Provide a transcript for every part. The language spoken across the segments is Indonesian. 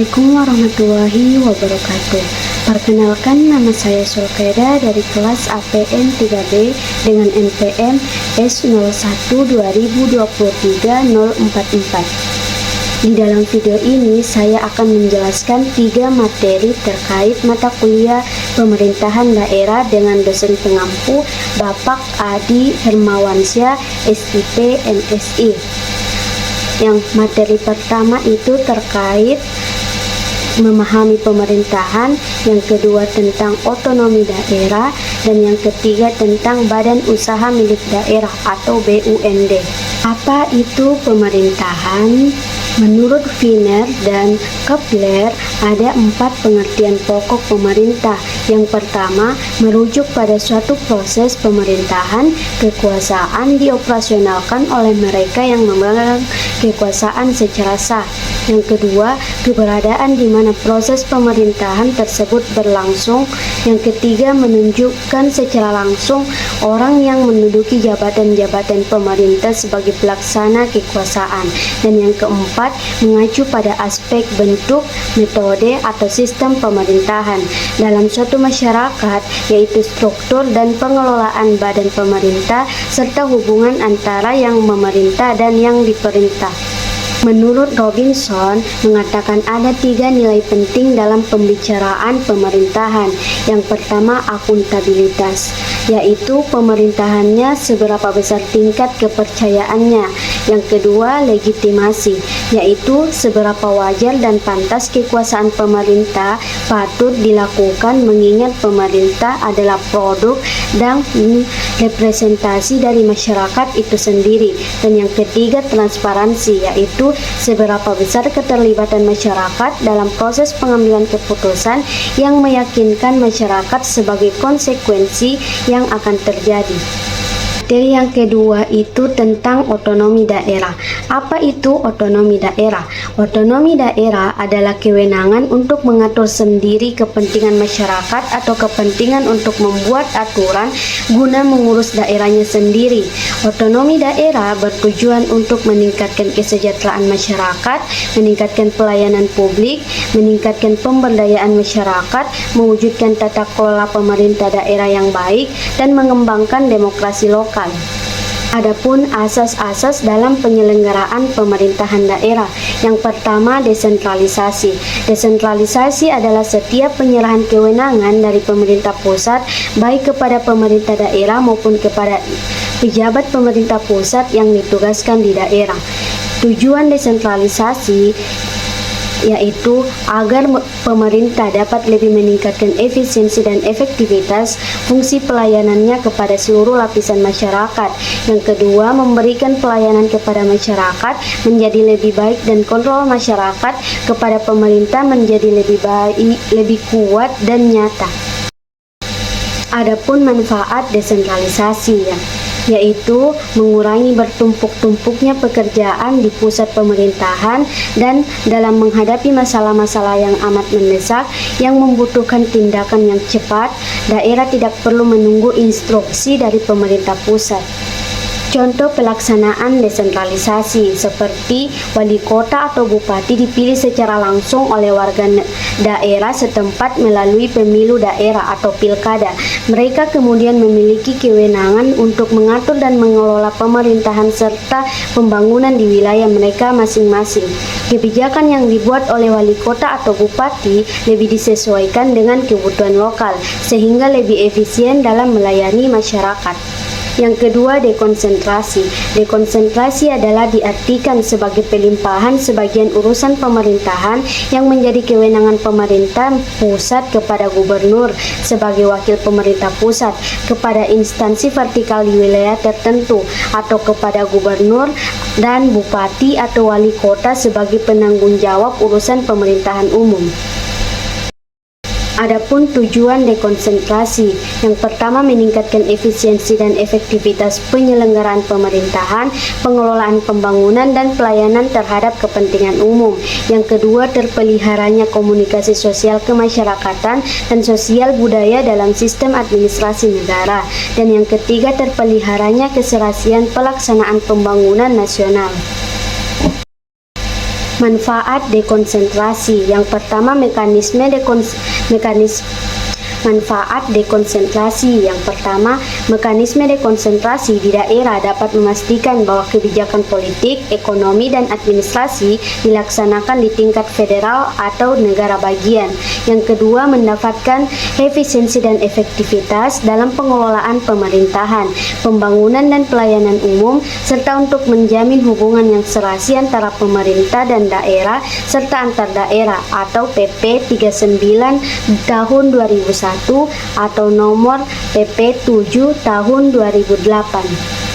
Assalamualaikum warahmatullahi wabarakatuh. Perkenalkan, nama saya Sulkeda dari kelas APN 3B dengan NPM S01-2023-044. Di dalam video ini saya akan menjelaskan 3 materi terkait mata kuliah pemerintahan daerah dengan dosen pengampu Bapak Adi Hermawansyah, SIP, MSI. Yang materi pertama itu terkait memahami pemerintahan, yang kedua tentang otonomi daerah, dan yang ketiga tentang badan usaha milik daerah atau BUMD. Apa itu pemerintahan? Menurut Wiener dan Kepler, ada 4 pengertian pokok pemerintah. Yang pertama, merujuk pada suatu proses pemerintahan, kekuasaan dioperasionalkan oleh mereka yang memegang kekuasaan secara sah. Yang kedua, keberadaan di mana proses pemerintahan tersebut berlangsung. Yang ketiga, menunjukkan secara langsung orang yang menduduki jabatan-jabatan pemerintah sebagai pelaksana kekuasaan. Dan yang keempat, mengacu pada aspek bentuk, metode, atau sistem pemerintahan dalam suatu masyarakat, yaitu struktur dan pengelolaan badan pemerintah serta hubungan antara yang memerintah dan yang diperintah. Menurut Robinson, mengatakan ada 3 nilai penting dalam pembicaraan pemerintahan. Yang pertama, akuntabilitas, yaitu pemerintahannya seberapa besar tingkat kepercayaannya. Yang kedua, legitimasi, yaitu seberapa wajar dan pantas kekuasaan pemerintah patut dilakukan mengingat pemerintah adalah produk dan representasi dari masyarakat itu sendiri. Dan yang ketiga, transparansi, yaitu seberapa besar keterlibatan masyarakat dalam proses pengambilan keputusan yang meyakinkan masyarakat sebagai konsekuensi yang akan terjadi. Materi yang kedua itu tentang otonomi daerah. Apa itu otonomi daerah? Otonomi daerah adalah kewenangan untuk mengatur sendiri kepentingan masyarakat atau kepentingan untuk membuat aturan guna mengurus daerahnya sendiri. Otonomi daerah bertujuan untuk meningkatkan kesejahteraan masyarakat, meningkatkan pelayanan publik, meningkatkan pemberdayaan masyarakat, mewujudkan tata kelola pemerintah daerah yang baik, dan mengembangkan demokrasi lokal. Adapun asas-asas dalam penyelenggaraan pemerintahan daerah. Yang pertama, desentralisasi. Desentralisasi adalah setiap penyerahan kewenangan dari pemerintah pusat baik kepada pemerintah daerah maupun kepada pejabat pemerintah pusat yang ditugaskan di daerah. Tujuan desentralisasi yaitu agar pemerintah dapat lebih meningkatkan efisiensi dan efektivitas fungsi pelayanannya kepada seluruh lapisan masyarakat. Yang kedua, memberikan pelayanan kepada masyarakat menjadi lebih baik dan kontrol masyarakat kepada pemerintah menjadi lebih baik, lebih kuat dan nyata. Adapun manfaat desentralisasi yaitu mengurangi bertumpuk-tumpuknya pekerjaan di pusat pemerintahan dan dalam menghadapi masalah-masalah yang amat mendesak yang membutuhkan tindakan yang cepat, daerah tidak perlu menunggu instruksi dari pemerintah pusat. Contoh pelaksanaan desentralisasi seperti wali kota atau bupati dipilih secara langsung oleh warga daerah setempat melalui pemilu daerah atau pilkada. Mereka kemudian memiliki kewenangan untuk mengatur dan mengelola pemerintahan serta pembangunan di wilayah mereka masing-masing. Kebijakan yang dibuat oleh wali kota atau bupati lebih disesuaikan dengan kebutuhan lokal sehingga lebih efisien dalam melayani masyarakat. Yang kedua, dekonsentrasi. Dekonsentrasi adalah diartikan sebagai pelimpahan sebagian urusan pemerintahan yang menjadi kewenangan pemerintah pusat kepada gubernur sebagai wakil pemerintah pusat, kepada instansi vertikal di wilayah tertentu, atau kepada gubernur dan bupati atau wali kota sebagai penanggung jawab urusan pemerintahan umum. Adapun tujuan dekonsentrasi, yang pertama meningkatkan efisiensi dan efektivitas penyelenggaraan pemerintahan, pengelolaan pembangunan dan pelayanan terhadap kepentingan umum. Yang kedua, terpeliharanya komunikasi sosial kemasyarakatan dan sosial budaya dalam sistem administrasi negara. Dan yang ketiga, terpeliharanya keserasian pelaksanaan pembangunan nasional. Manfaat dekonsentrasi. Yang pertama, manfaat dekonsentrasi. Yang pertama, mekanisme dekonsentrasi di daerah dapat memastikan bahwa kebijakan politik, ekonomi, dan administrasi dilaksanakan di tingkat federal atau negara bagian. Yang kedua, mendapatkan efisiensi dan efektivitas dalam pengelolaan pemerintahan, pembangunan dan pelayanan umum, serta untuk menjamin hubungan yang serasi antara pemerintah dan daerah serta antar daerah atau PP 39 tahun 2001 atau nomor PP 7 tahun 2008.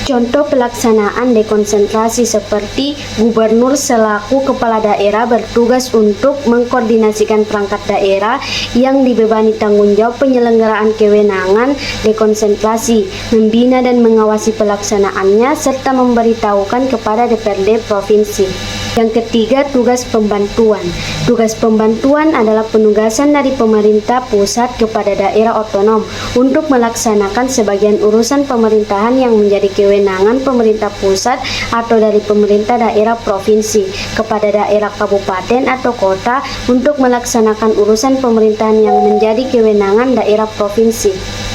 Contoh pelaksanaan dekonsentrasi seperti gubernur selaku kepala daerah bertugas untuk mengkoordinasikan perangkat daerah yang dibebani tanggung jawab penyelenggaraan kewenangan dekonsentrasi, membina dan mengawasi pelaksanaannya, serta memberitahukan kepada DPRD provinsi. Yang ketiga, tugas pembantuan. Tugas pembantuan adalah penugasan dari pemerintah pusat kepada daerah otonom untuk melaksanakan sebagian urusan pemerintahan yang menjadi kewenangan pemerintah pusat atau dari pemerintah daerah provinsi kepada daerah kabupaten atau kota untuk melaksanakan urusan pemerintahan yang menjadi kewenangan daerah provinsi.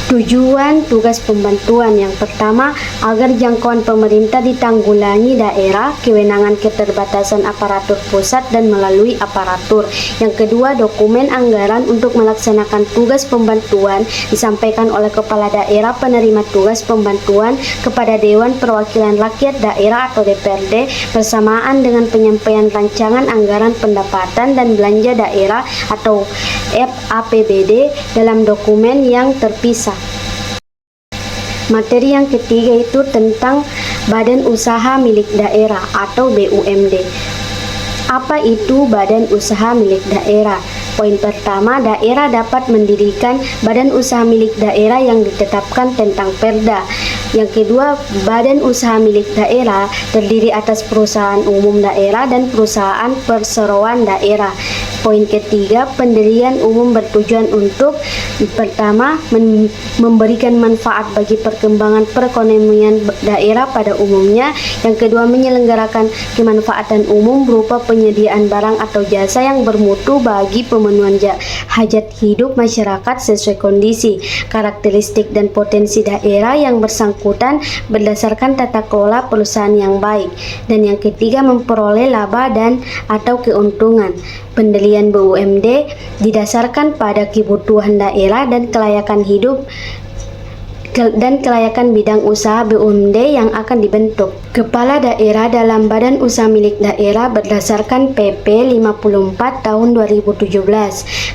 Tujuan tugas pembantuan yang pertama, agar jangkauan pemerintah ditanggulangi daerah, kewenangan keterbatasan aparatur pusat dan melalui aparatur. Yang kedua, dokumen anggaran untuk melaksanakan tugas pembantuan disampaikan oleh kepala daerah penerima tugas pembantuan kepada Dewan Perwakilan Rakyat Daerah atau DPRD bersamaan dengan penyampaian rancangan anggaran pendapatan dan belanja daerah atau APBD dalam dokumen yang terpisah. Materi yang ketiga itu tentang Badan Usaha Milik Daerah atau BUMD. Apa itu Badan Usaha Milik Daerah? Poin pertama, daerah dapat mendirikan badan usaha milik daerah yang ditetapkan tentang Perda. Yang kedua, badan usaha milik daerah terdiri atas perusahaan umum daerah dan perusahaan perseroan daerah. Poin ketiga, pendirian umum bertujuan untuk pertama, memberikan manfaat bagi perkembangan perekonomian daerah pada umumnya. Yang kedua, menyelenggarakan kemanfaatan umum berupa penyediaan barang atau jasa yang bermutu bagi pemenuhan hajat hidup masyarakat sesuai kondisi, karakteristik dan potensi daerah yang bersangkutan berdasarkan tata kelola perusahaan yang baik. Dan yang ketiga, memperoleh laba dan atau keuntungan. Pendirian BUMD didasarkan pada kebutuhan daerah dan kelayakan hidup dan kelayakan bidang usaha BUMD yang akan dibentuk. Kepala daerah dalam badan usaha milik daerah berdasarkan PP 54 tahun 2017.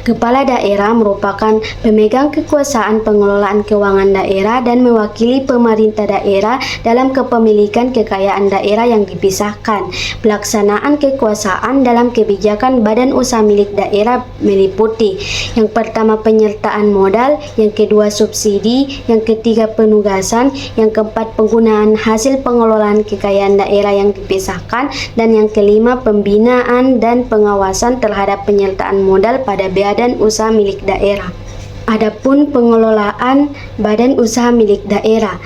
Kepala daerah merupakan pemegang kekuasaan pengelolaan keuangan daerah dan mewakili pemerintah daerah dalam kepemilikan kekayaan daerah yang dipisahkan. Pelaksanaan kekuasaan dalam kebijakan badan usaha milik daerah meliputi: yang pertama, penyertaan modal; yang kedua, subsidi; yang ketiga, penugasan; yang keempat, penggunaan hasil pengelolaan kekayaan daerah yang dipisahkan; dan yang kelima, pembinaan dan pengawasan terhadap penyertaan modal pada badan usaha milik daerah. Adapun pengelolaan badan usaha milik daerah.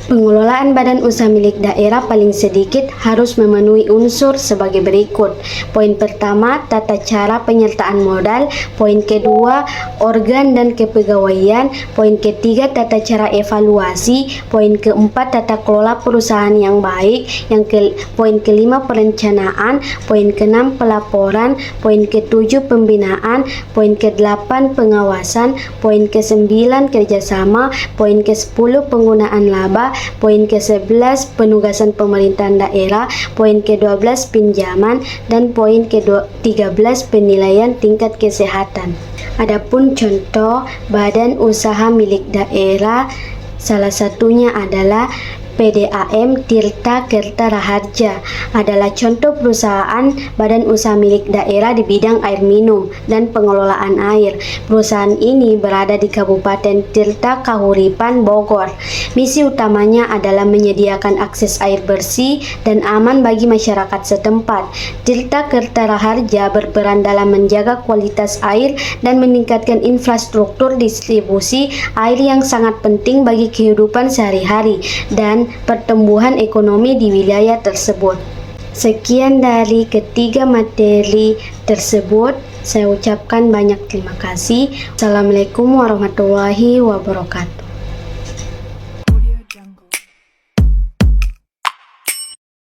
Pengelolaan badan usaha milik daerah paling sedikit harus memenuhi unsur sebagai berikut. Poin pertama, tata cara penyertaan modal. Poin kedua, organ dan kepegawaian. Poin ketiga, tata cara evaluasi. Poin keempat, tata kelola perusahaan yang baik. Poin kelima, perencanaan. Poin keenam, pelaporan. Poin ketujuh, pembinaan. Poin kedelapan, pengawasan. Poin kesembilan, kerjasama. Poin ke-10, penggunaan laba. Poin ke-11, penugasan pemerintahan daerah. Poin ke-12, pinjaman. Dan poin ke-13, penilaian tingkat kesehatan. Adapun contoh badan usaha milik daerah, salah satunya adalah PDAM Tirta Kerta Raharja, adalah contoh perusahaan badan usaha milik daerah di bidang air minum dan pengelolaan air. Perusahaan ini berada di Kabupaten Tirta Kahuripan, Bogor. Misi utamanya adalah menyediakan akses air bersih dan aman bagi masyarakat setempat. Tirta Kerta Raharja berperan dalam menjaga kualitas air dan meningkatkan infrastruktur distribusi air yang sangat penting bagi kehidupan sehari-hari dan pertumbuhan ekonomi di wilayah tersebut. Sekian dari ketiga materi tersebut. Saya ucapkan banyak terima kasih. Assalamualaikum warahmatullahi wabarakatuh.